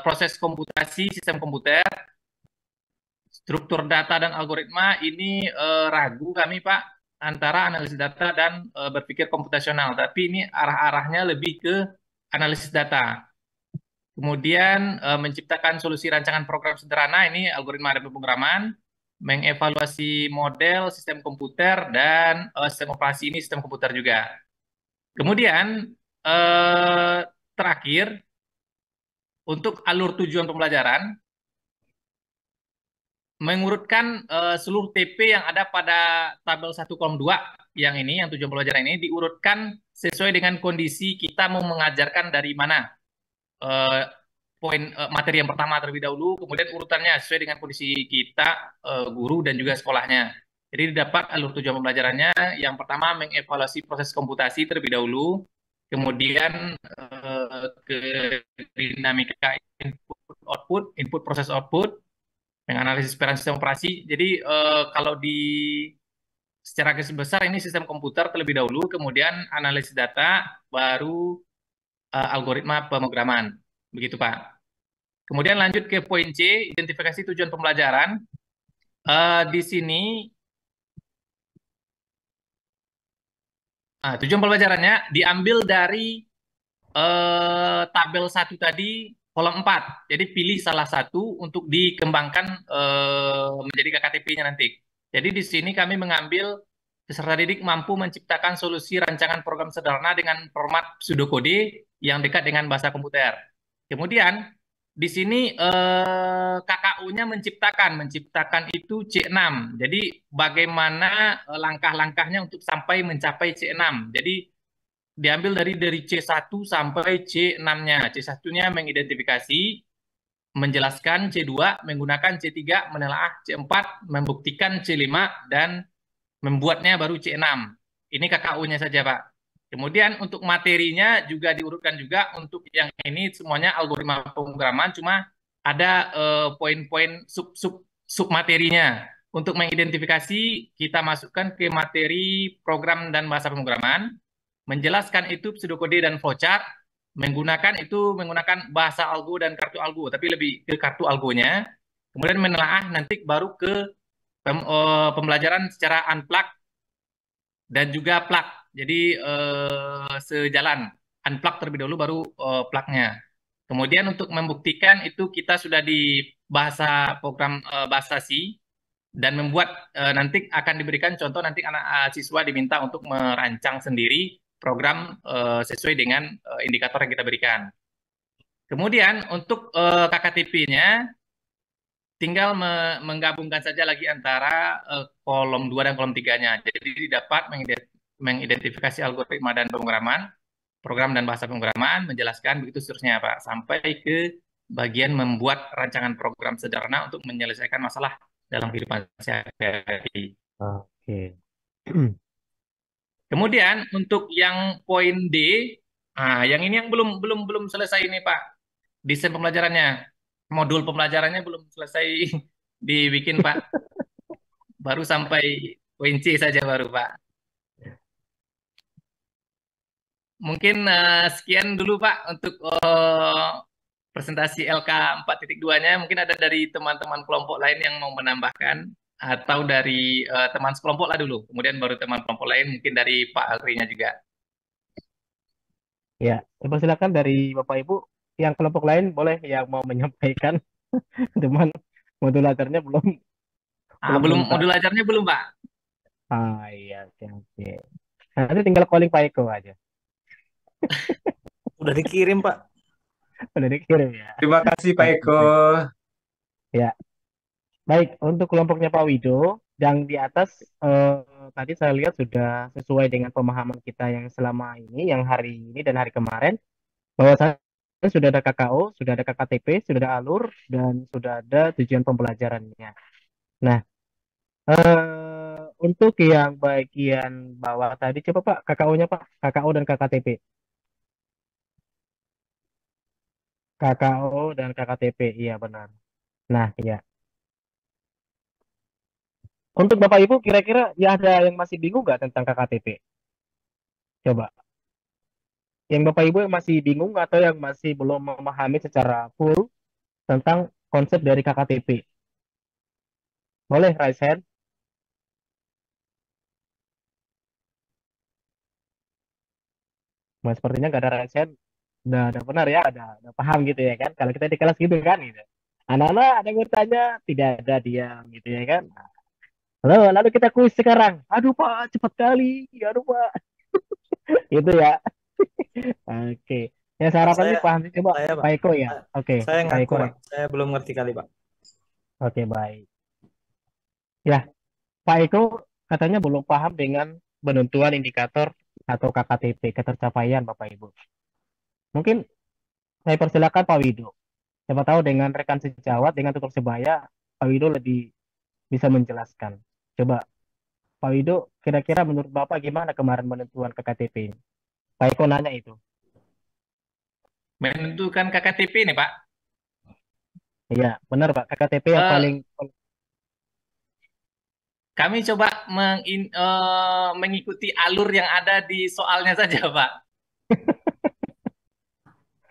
proses komputasi sistem komputer, struktur data dan algoritma ini ragu kami Pak antara analisis data dan berpikir komputasional, tapi ini arah-arahnya lebih ke analisis data. Kemudian menciptakan solusi rancangan program sederhana ini algoritma dan pemrograman, mengevaluasi model sistem komputer dan sistem operasi ini sistem komputer juga. Kemudian terakhir untuk alur tujuan pembelajaran mengurutkan seluruh TP yang ada pada tabel 1 kolom 2 yang ini, yang tujuan pembelajaran ini diurutkan sesuai dengan kondisi kita mau mengajarkan dari mana. Poin materi yang pertama terlebih dahulu, kemudian urutannya sesuai dengan kondisi kita, guru dan juga sekolahnya. Jadi didapat alur tujuan pembelajarannya, yang pertama mengevaluasi proses komputasi terlebih dahulu, kemudian ke dinamika input proses output, menganalisis peran sistem operasi. Jadi kalau secara garis besar ini sistem komputer terlebih dahulu, kemudian analisis data, baru algoritma pemrograman. Begitu Pak. Kemudian lanjut ke poin C, identifikasi tujuan pembelajaran. Di sini tujuan pembelajarannya diambil dari tabel 1 tadi, kolom 4. Jadi pilih salah satu untuk dikembangkan menjadi KKTP-nya nanti. Jadi di sini kami mengambil peserta didik mampu menciptakan solusi rancangan program sederhana dengan format pseudokode yang dekat dengan bahasa komputer. Kemudian di sini KKU-nya menciptakan itu C6. Jadi bagaimana langkah-langkahnya untuk sampai mencapai C6. Jadi diambil dari C1 sampai C6-nya. C1-nya mengidentifikasi, menjelaskan, C2 menggunakan, C3 menelaah, C4 membuktikan, C5 dan membuatnya baru C6. Ini KKU-nya saja, Pak. Kemudian untuk materinya juga diurutkan juga. Untuk yang ini semuanya algoritma pemrograman, cuma ada poin-poin sub materinya. Untuk mengidentifikasi, kita masukkan ke materi program dan bahasa pemrograman. Menjelaskan itu pseudokode dan flowchart. Menggunakan bahasa algo dan kartu algo, tapi lebih ke kartu algonya. Kemudian menelaah nanti baru ke pembelajaran secara unplug dan juga plug. Jadi sejalan, unplug terlebih dahulu baru plugnya. Kemudian untuk membuktikan itu kita sudah di bahasa program bahasa C dan membuat nanti akan diberikan contoh, nanti anak siswa diminta untuk merancang sendiri program sesuai dengan indikator yang kita berikan. Kemudian untuk KKTP-nya tinggal menggabungkan saja lagi antara kolom 2 dan kolom 3-nya. Jadi dapat mengidentifikasi algoritma dan pemrograman, program dan bahasa pemrograman, menjelaskan begitu seterusnya Pak, sampai ke bagian membuat rancangan program sederhana untuk menyelesaikan masalah dalam kehidupan sehari-hari. Oke. Kemudian untuk yang poin D, yang ini yang belum selesai ini Pak, desain pembelajarannya, modul pembelajarannya belum selesai dibikin Pak, baru sampai poin C saja baru Pak. Mungkin sekian dulu Pak untuk presentasi LK 4.2-nya. Mungkin ada dari teman-teman kelompok lain yang mau menambahkan, atau dari teman sekelompok lah dulu, kemudian baru teman kelompok lain, mungkin dari Pak Alrinya juga. Ya, silakan dari Bapak Ibu yang kelompok lain boleh yang mau menyampaikan. Cuman modulatornya belum belum Belum, tuntas. modul ajarnya belum Pak. Iya, oke, oke. Nanti tinggal calling Pak Eko aja. Udah dikirim, Pak. Udah dikirim ya. Terima kasih Pak Eko. Ya, baik. Untuk kelompoknya Pak Wido, yang di atas tadi saya lihat sudah sesuai dengan pemahaman kita yang selama ini, yang hari ini dan hari kemarin, bahwasanya sudah ada KKO, sudah ada KKTP, sudah ada alur, dan sudah ada tujuan pembelajarannya. Nah, untuk yang bagian bawah tadi, coba Pak, KKO-nya Pak, KKO dan KKTP. KKO dan KKTP, iya benar. Nah, ya. Untuk Bapak Ibu, kira-kira ya ada yang masih bingung nggak tentang KKTP? Coba. Yang Bapak Ibu yang masih bingung atau yang masih belum memahami secara full tentang konsep dari KKTP? Boleh raise hand? Nah, sepertinya nggak ada raise hand. Udah benar ya, udah paham gitu ya kan? Kalau kita di kelas gitu kan, gitu. Anak-anak ada yang bertanya, tidak ada diam gitu ya kan? Lalu kita kuis sekarang. Aduh Pak, cepat kali. Aduh Pak. Itu ya. Oke. Ya saya Pak, harapkan sih paham sih. Coba saya Pak Pak. Eko ya. Ah, Oke, saya Pak ngaku Eko Pak, nih. saya belum ngerti kali Pak. Oke, baik. Ya, Pak Eko katanya belum paham dengan penentuan indikator atau KKTP, ketercapaian Bapak Ibu. Mungkin saya persilakan Pak Wido. Siapa tahu dengan rekan sejawat, dengan tutur sebaya, Pak Wido lebih bisa menjelaskan. Coba Pak Wido, kira-kira menurut Bapak gimana kemarin penentuan KKTP ini? Pak Eko nanya itu. Menentukan KKTP nih Pak. Iya, benar Pak. KKTP yang Eh, paling. Kami coba mengikuti alur yang ada di soalnya saja Pak.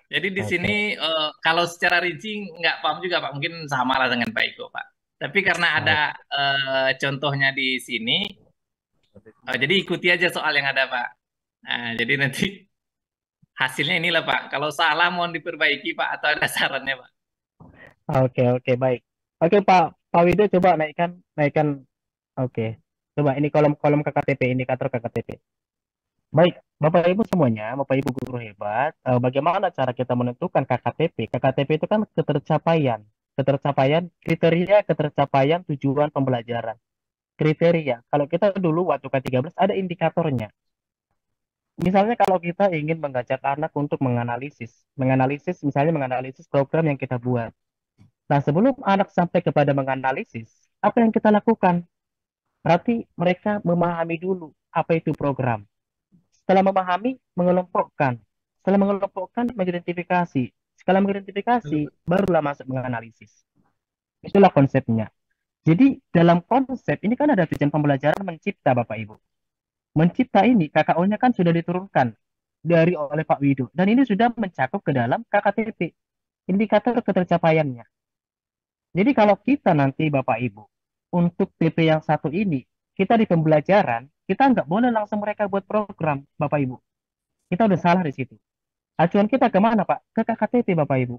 Jadi di sini Oke, kalau secara rinci nggak paham juga Pak, mungkin sama lah dengan Pak Iko Pak. Tapi karena ada oke, contohnya di sini, jadi ikuti aja soal yang ada Pak. Nah, jadi nanti hasilnya inilah Pak. Kalau salah mohon diperbaiki Pak atau ada sarannya Pak. oke, oke, baik. Oke Pak, Pak Wido coba naikkan, naikkan. Oke, coba ini kolom-kolom KKTP, indikator KKTP. Baik, Bapak Ibu semuanya, Bapak Ibu guru hebat, bagaimana cara kita menentukan KKTP? KKTP itu kan ketercapaian, ketercapaian, kriteria ketercapaian tujuan pembelajaran. Kriteria, kalau kita dulu waktu K13 ada indikatornya. Misalnya kalau kita ingin mengajak anak untuk menganalisis misalnya menganalisis program yang kita buat. Nah, sebelum anak sampai kepada menganalisis, apa yang kita lakukan? Berarti mereka memahami dulu apa itu program. Setelah memahami, mengelompokkan. Setelah mengelompokkan, mengidentifikasi. Setelah mengidentifikasi, barulah masuk menganalisis. Itulah konsepnya. Jadi dalam konsep ini kan ada tujuan pembelajaran mencipta Bapak Ibu. Mencipta ini KKO-nya kan sudah diturunkan dari oleh Pak Wido dan ini sudah mencakup ke dalam KKTP, indikator ketercapaiannya. Jadi kalau kita nanti Bapak Ibu untuk TP yang satu ini kita di pembelajaran kita nggak boleh langsung mereka buat program Bapak Ibu. Kita udah salah di situ. Acuan kita kemana Pak? Ke KKTP Bapak Ibu.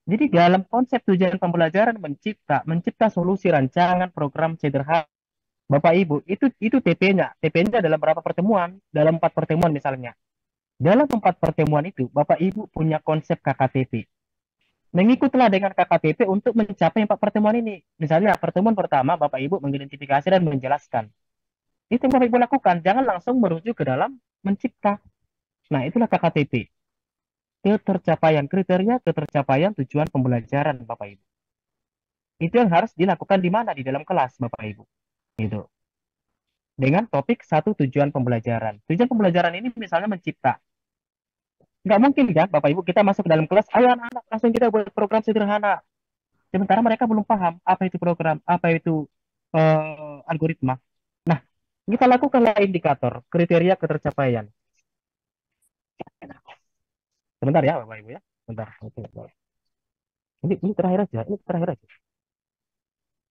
Jadi dalam konsep tujuan pembelajaran mencipta solusi rancangan program sederhana. Bapak Ibu, itu TP-nya. TP-nya dalam berapa pertemuan? Dalam 4 pertemuan misalnya. Dalam 4 pertemuan itu, Bapak Ibu punya konsep KKTP. Mengikutlah dengan KKTP untuk mencapai 4 pertemuan ini. Misalnya, pertemuan pertama, Bapak Ibu mengidentifikasi dan menjelaskan. Itu yang Bapak Ibu lakukan. Jangan langsung merujuk ke dalam mencipta. Nah, itulah KKTP. Ketercapaian, kriteria ketercapaian tujuan pembelajaran, Bapak Ibu. Itu yang harus dilakukan di mana? Di dalam kelas, Bapak Ibu. Gitu. Dengan topik satu tujuan pembelajaran. Tujuan pembelajaran ini misalnya mencipta. Nggak mungkin kan, Bapak Ibu, kita masuk ke dalam kelas, ayo anak-anak, langsung kita buat program sederhana. Sementara mereka belum paham apa itu program, apa itu algoritma. Nah, kita lakukanlah indikator, kriteria ketercapaian. Sebentar ya, Bapak Ibu ya. Sebentar. Oke, oke. Ini terakhir aja, ini terakhir aja.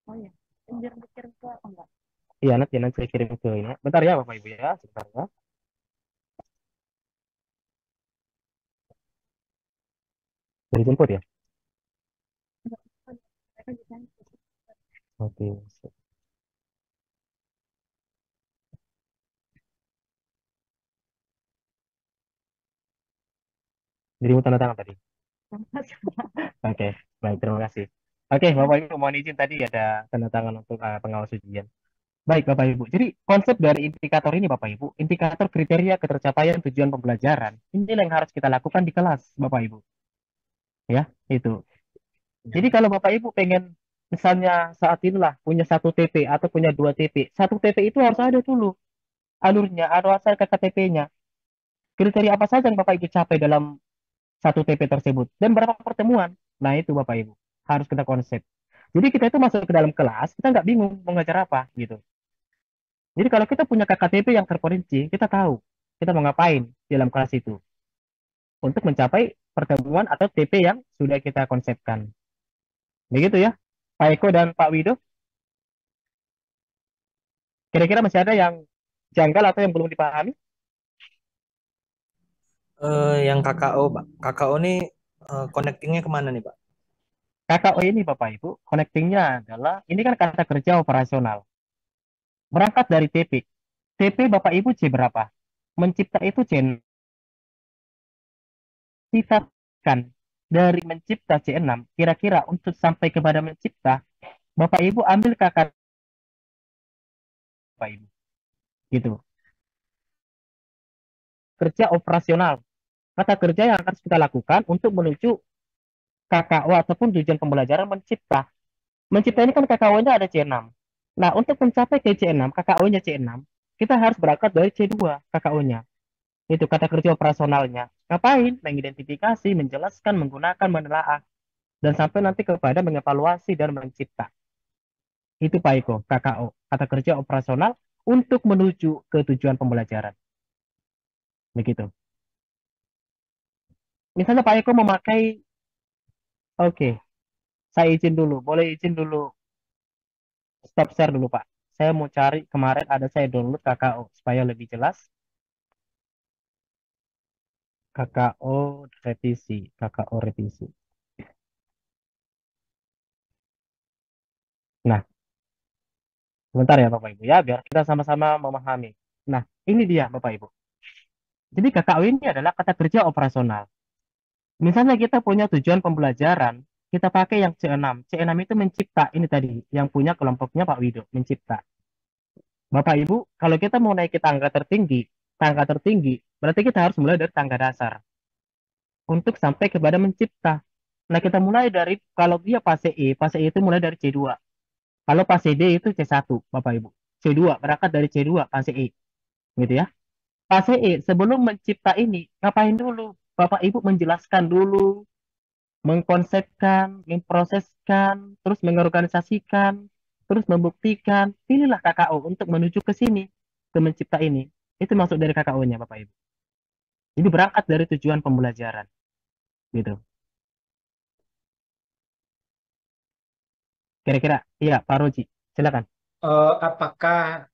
Oh ya, biar dikirim ke apa enggak? Iya, nanti saya kirim ke ini. Bentar ya, Bapak Ibu ya, sebentar ya. Boleh jemput ya? Enggak, mereka bisa. Oke. Dirimu tanda tangan tadi. Oke, baik, terima kasih. Oke, Bapak Ibu, mohon izin tadi ada tanda tangan untuk pengawas ujian. Baik, Bapak Ibu. Jadi konsep dari indikator ini, Bapak Ibu, indikator kriteria ketercapaian tujuan pembelajaran, ini yang harus kita lakukan di kelas, Bapak Ibu. Ya, itu. Jadi kalau Bapak Ibu pengen misalnya saat inilah punya satu TP atau punya 2 TP, satu TP itu harus ada dulu alurnya, harus ada KKTP-nya. Kriteria apa saja yang Bapak Ibu capai dalam satu TP tersebut dan berapa pertemuan. Nah, itu Bapak Ibu harus kita konsep. Jadi kita itu masuk ke dalam kelas, kita nggak bingung mau ngajar apa gitu. Jadi kalau kita punya KKTP yang terperinci, kita tahu kita mau ngapain di dalam kelas itu. untuk mencapai pertemuan atau TP yang sudah kita konsepkan. Begitu ya, Pak Eko dan Pak Wido. Kira-kira masih ada yang janggal atau yang belum dipahami? Yang KKO, Pak. KKO nih connectingnya kemana nih, Pak? KKO ini Bapak Ibu, connectingnya adalah, ini kan kata kerja operasional. Berangkat dari TP. TP Bapak Ibu C berapa? Mencipta itu C. Sisahkan dari mencipta C6, kira-kira untuk sampai kepada mencipta, Bapak Ibu ambil kakak Bapak Ibu. Gitu. Kerja operasional. Kata kerja yang harus kita lakukan untuk menuju KKO ataupun tujuan pembelajaran mencipta. Mencipta ini kan KKO-nya ada C6. Nah, untuk mencapai ke C6, KKO-nya C6, kita harus berangkat dari C2 KKO-nya. Itu kata kerja operasionalnya. Ngapain? Mengidentifikasi, menjelaskan, menggunakan, menelaah, dan sampai nanti kepada mengevaluasi dan mencipta. Itu Pak Eko, KKO, kata kerja operasional untuk menuju ke tujuan pembelajaran. Begitu. Misalnya Pak Eko memakai, oke, saya izin dulu, boleh izin dulu, stop share dulu Pak. Saya mau cari, kemarin ada saya download KKO, supaya lebih jelas. KKO revisi, KKO revisi. Nah, sebentar ya Bapak Ibu ya, biar kita sama-sama memahami. Nah, ini dia Bapak Ibu. Jadi KKO ini adalah kata kerja operasional. Misalnya kita punya tujuan pembelajaran, kita pakai yang C6. C6 itu mencipta, ini tadi, yang punya kelompoknya Pak Wido, mencipta. Bapak Ibu, kalau kita mau naiki tangga tertinggi, berarti kita harus mulai dari tangga dasar untuk sampai kepada mencipta. Nah, kita mulai dari, kalau dia fase E itu mulai dari C2. Kalau fase D itu C1, Bapak Ibu. C2, berangkat dari C2, fase E. Gitu ya. Fase E, sebelum mencipta ini, ngapain dulu? Bapak Ibu menjelaskan dulu, mengkonsepkan, memproseskan, terus mengorganisasikan, terus membuktikan. Pilihlah KKO untuk menuju ke sini, ke mencipta ini. Itu masuk dari KKO-nya, Bapak Ibu. Jadi berangkat dari tujuan pembelajaran, gitu. Kira-kira, iya, Pak Roji, silakan. Apakah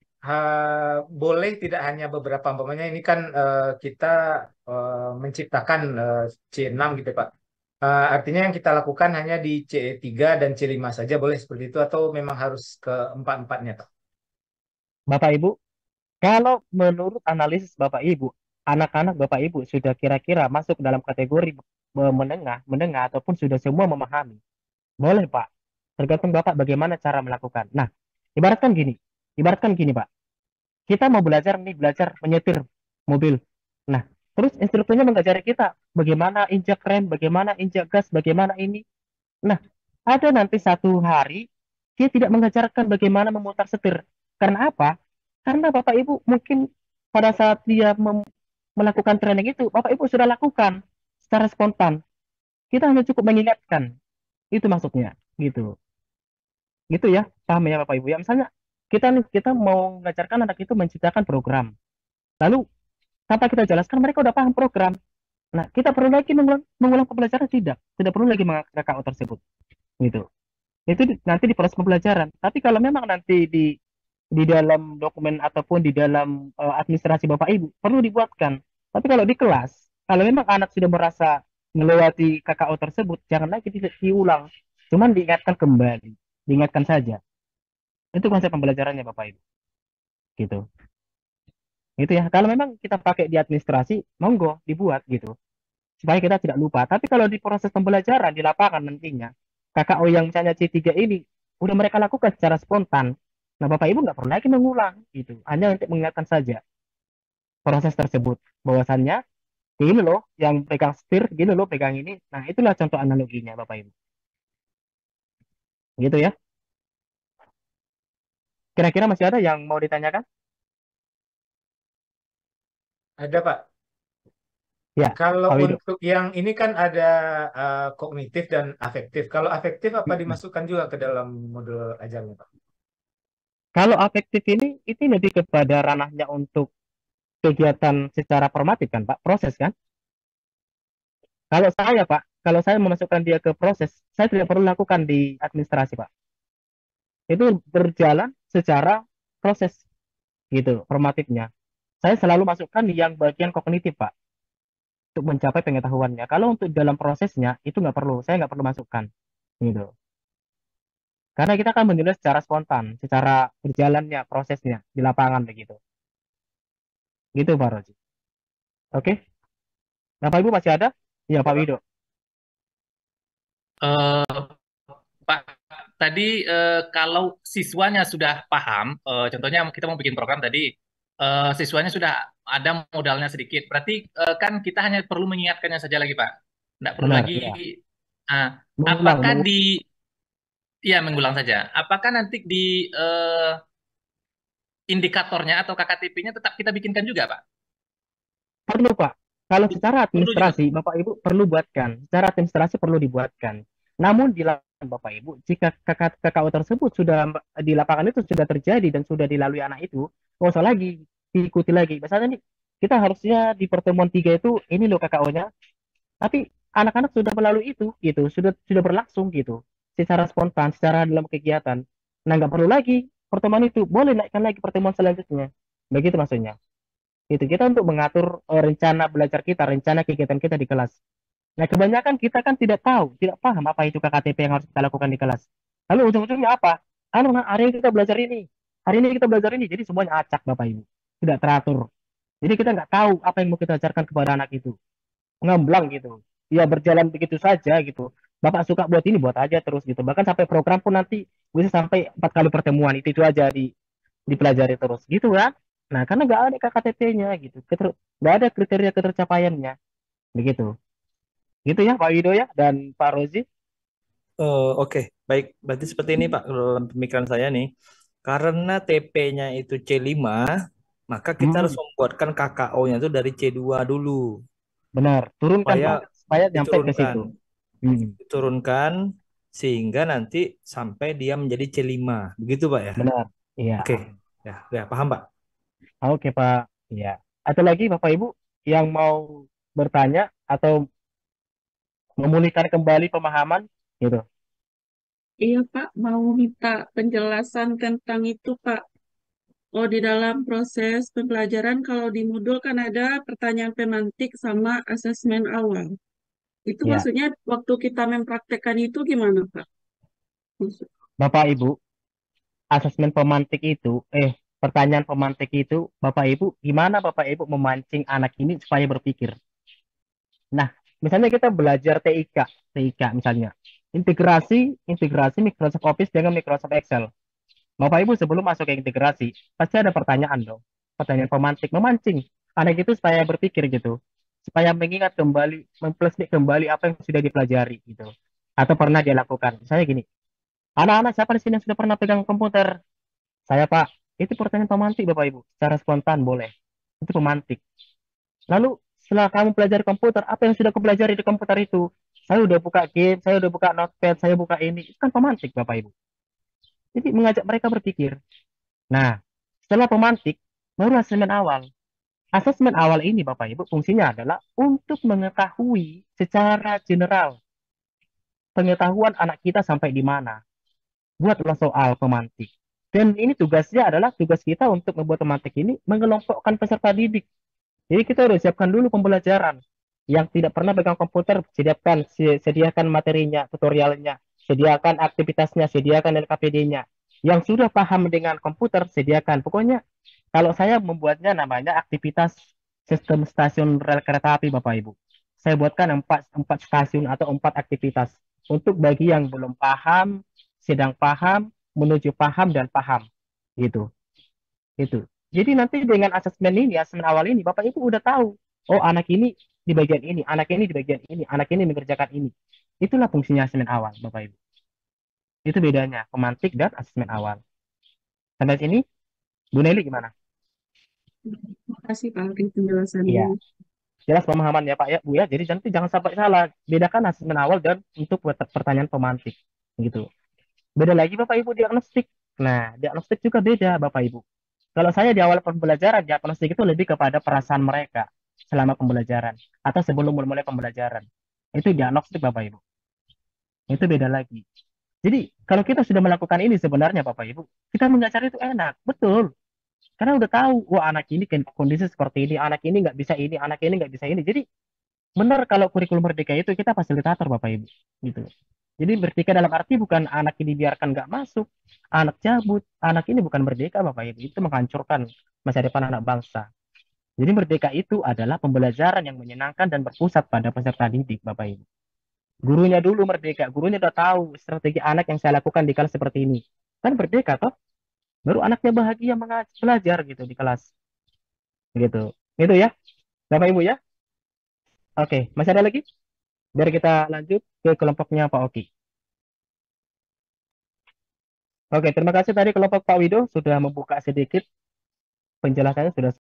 boleh tidak hanya beberapa umpamanya ini kan kita menciptakan C6 gitu Pak. Artinya yang kita lakukan hanya di C3 dan C5 saja boleh seperti itu atau memang harus ke empat-empatnya Pak? Bapak Ibu, kalau menurut analisis Bapak Ibu, anak-anak Bapak Ibu sudah kira-kira masuk dalam kategori menengah ataupun sudah semua memahami. Boleh Pak, tergantung Bapak bagaimana cara melakukan. Nah, ibaratkan gini Pak, kita mau belajar nih, belajar menyetir mobil. Nah, terus instrukturnya mengajari kita bagaimana injak rem, bagaimana injak gas, bagaimana ini. Nah, ada nanti satu hari dia tidak mengajarkan bagaimana memutar setir. Karena apa? Karena Bapak Ibu mungkin pada saat dia melakukan training itu, Bapak Ibu sudah lakukan secara spontan. Kita hanya cukup mengingatkan. Itu maksudnya, gitu. Gitu ya, paham ya Bapak Ibu ya. Misalnya kita mau mengajarkan anak itu menciptakan program. Lalu tanpa kita jelaskan mereka udah paham program. Nah, kita perlu lagi mengulang pembelajaran tidak perlu lagi mengangkat KO tersebut. Gitu. Itu nanti di proses pembelajaran. Tapi kalau memang nanti di dalam dokumen ataupun di dalam administrasi Bapak Ibu perlu dibuatkan. Tapi kalau di kelas, kalau memang anak sudah merasa melewati KKO tersebut, jangan lagi diulang. Cuman diingatkan kembali, diingatkan saja. Itu konsep pembelajarannya Bapak Ibu. Gitu. Itu ya. Kalau memang kita pakai di administrasi, monggo dibuat gitu. Supaya kita tidak lupa. Tapi kalau di proses pembelajaran di lapangan nantinya, KKO yang misalnya C3 ini udah mereka lakukan secara spontan. Nah, Bapak Ibu nggak perlu lagi mengulang gitu. Hanya untuk mengingatkan saja proses tersebut. Bahwasannya ini loh yang pegang setir, gini loh pegang ini. Nah, itulah contoh analoginya Bapak Ibu. Gitu ya. Kira-kira masih ada yang mau ditanyakan? Ada Pak. Ya, Kalau Pak Wido. untuk yang ini kan ada kognitif dan afektif. Kalau afektif apa Mm-mm. dimasukkan juga ke dalam modul ajarnya Pak? Kalau afektif ini lebih kepada ranahnya untuk kegiatan secara formatif kan Pak, proses kan? Kalau saya memasukkan dia ke proses, saya tidak perlu lakukan di administrasi, Pak. Itu berjalan secara proses gitu, formatifnya. Saya selalu masukkan yang bagian kognitif, Pak, untuk mencapai pengetahuannya. Kalau untuk dalam prosesnya, itu nggak perlu, saya nggak perlu masukkan, gitu. Karena kita akan menilai secara spontan, secara berjalannya prosesnya di lapangan begitu. Gitu, Pak Roji. Oke, Bapak Ibu masih ada? Iya, Ya, Pak Pak. Wido. Eh, Pak, tadi kalau siswanya sudah paham, contohnya kita mau bikin program tadi, siswanya sudah ada modalnya sedikit, berarti kan kita hanya perlu mengingatkannya saja lagi, Pak. Nggak perlu Benar, lagi. ya. Nah, Mengulang, apakah mengulang. ya mengulang saja. Apakah nanti di indikatornya atau KKTP-nya tetap kita bikinkan juga, Pak? Perlu, Pak. Kalau secara Perlu juga. administrasi, Bapak Ibu perlu buatkan. Secara administrasi perlu dibuatkan. Namun di lapangan, Bapak Ibu, jika KKO tersebut sudah di lapangan itu sudah terjadi dan sudah dilalui anak itu, nggak usah lagi diikuti lagi. Misalnya nih, kita harusnya di pertemuan 3 itu ini loh KKO-nya, tapi anak-anak sudah melalui itu, gitu, sudah berlangsung gitu, secara spontan, secara dalam kegiatan. Nah, nggak perlu lagi pertemuan itu, boleh naikkan lagi pertemuan selanjutnya. Begitu maksudnya. Itu kita untuk mengatur rencana belajar kita, rencana kegiatan kita di kelas. Nah, kebanyakan kita kan tidak tahu, tidak paham apa itu KKTP yang harus kita lakukan di kelas. Lalu ujung-ujungnya apa? Anu, nah, hari ini kita belajar ini, hari ini kita belajar ini, jadi semuanya acak Bapak Ibu, tidak teratur. Jadi kita nggak tahu apa yang mau kita ajarkan kepada anak itu, ngamblang gitu. Ya berjalan begitu saja gitu. Bapak suka buat ini, buat aja terus gitu. Bahkan sampai program pun nanti bisa sampai 4 kali pertemuan, itu aja dipelajari terus gitu kan. Nah, karena nggak ada KKTP-nya gitu, nggak ada kriteria ketercapaiannya begitu. Gitu ya Pak Wido ya dan Pak Rozi. Oke, baik. Berarti seperti ini Pak, dalam pemikiran saya nih. Karena TP-nya itu C5, maka kita harus Hmm, membuatkan KKO-nya itu dari C2 dulu. benar. Turunkan Supaya Pak, supaya nyampe ke diturunkan. situ. Hmm, Diturunkan sehingga nanti sampai dia menjadi C5. Begitu Pak ya? benar. Iya. Oke. Ya, paham Pak. Oke Pak. Iya. Atau lagi Bapak Ibu yang mau bertanya atau memulihkan kembali pemahaman gitu. Iya Pak, mau minta penjelasan tentang itu Pak. Oh, di dalam proses pembelajaran kalau di Moodle kan ada pertanyaan pemantik sama asesmen awal. Itu Ya, maksudnya waktu kita mempraktekkan itu gimana Pak? Maksud- Bapak Ibu, asesmen pemantik itu, pertanyaan pemantik itu, Bapak Ibu, gimana Bapak Ibu memancing anak ini supaya berpikir? Nah, misalnya kita belajar TIK misalnya, integrasi Microsoft Office dengan Microsoft Excel. Bapak Ibu sebelum masuk ke integrasi, pasti ada pertanyaan dong, pertanyaan pemantik, memancing anak itu supaya berpikir gitu, supaya mengingat kembali, memflashback kembali apa yang sudah dipelajari gitu, atau pernah dia lakukan. Misalnya gini, anak-anak siapa di sini yang sudah pernah pegang komputer? Saya Pak, itu pertanyaan pemantik Bapak Ibu, secara spontan boleh, itu pemantik. Lalu setelah kamu pelajari komputer, apa yang sudah kamu pelajari di komputer itu? Saya udah buka game, saya udah buka notepad, saya buka ini. Itu kan pemantik, Bapak Ibu. Jadi mengajak mereka berpikir. Nah, setelah pemantik, baru asesmen awal. Asesmen awal ini, Bapak Ibu, fungsinya adalah untuk mengetahui secara general pengetahuan anak kita sampai di mana. Buatlah soal pemantik. Dan ini tugasnya adalah tugas kita untuk membuat pemantik ini mengelompokkan peserta didik. Jadi kita harus siapkan dulu pembelajaran. Yang tidak pernah pegang komputer, sediakan materinya, tutorialnya, sediakan aktivitasnya, sediakan LKPD-nya. Yang sudah paham dengan komputer, sediakan. Pokoknya kalau saya membuatnya namanya aktivitas sistem stasiun rel kereta api, Bapak Ibu. Saya buatkan empat stasiun atau 4 aktivitas. Untuk bagi yang belum paham, sedang paham, menuju paham, dan paham. Gitu. Itu. Jadi nanti dengan asesmen awal ini, Bapak Ibu udah tahu, oh anak ini di bagian ini, anak ini di bagian ini, anak ini mengerjakan ini. Itulah fungsinya asesmen awal, Bapak Ibu. Itu bedanya pemantik dan asesmen awal. Sampai sini, Bu Nelly gimana? Terima kasih Pak atas penjelasannya. Iya, jelas pemahaman ya Pak ya, Bu ya. Jadi nanti jangan sampai salah. Bedakan asesmen awal dan untuk pertanyaan pemantik. Gitu. Beda lagi Bapak Ibu diagnostik. Nah, diagnostik juga beda Bapak Ibu. Kalau saya di awal pembelajaran, diagnostik itu lebih kepada perasaan mereka selama pembelajaran atau sebelum mulai pembelajaran. Itu diagnostik Bapak Ibu. Itu beda lagi. Jadi kalau kita sudah melakukan ini sebenarnya Bapak Ibu, kita mengajar itu enak, betul. Karena udah tahu, wah anak ini kondisi seperti ini nggak bisa ini, anak ini nggak bisa ini. Jadi benar kalau kurikulum merdeka itu kita fasilitator Bapak Ibu, gitu. Jadi merdeka dalam arti bukan anak ini biarkan nggak masuk, anak cabut, anak ini bukan merdeka Bapak Ibu, itu menghancurkan masa depan anak bangsa. Jadi merdeka itu adalah pembelajaran yang menyenangkan dan berpusat pada peserta didik Bapak Ibu. Gurunya dulu merdeka, gurunya udah tahu strategi anak yang saya lakukan di kelas seperti ini. Kan merdeka toh, baru anaknya bahagia belajar gitu di kelas. Gitu. Itu ya, Bapak Ibu ya. Oke, masih ada lagi? Biar kita lanjut ke kelompoknya Pak Oki. Oke, terima kasih tadi kelompok Pak Wido sudah membuka sedikit penjelasannya sudah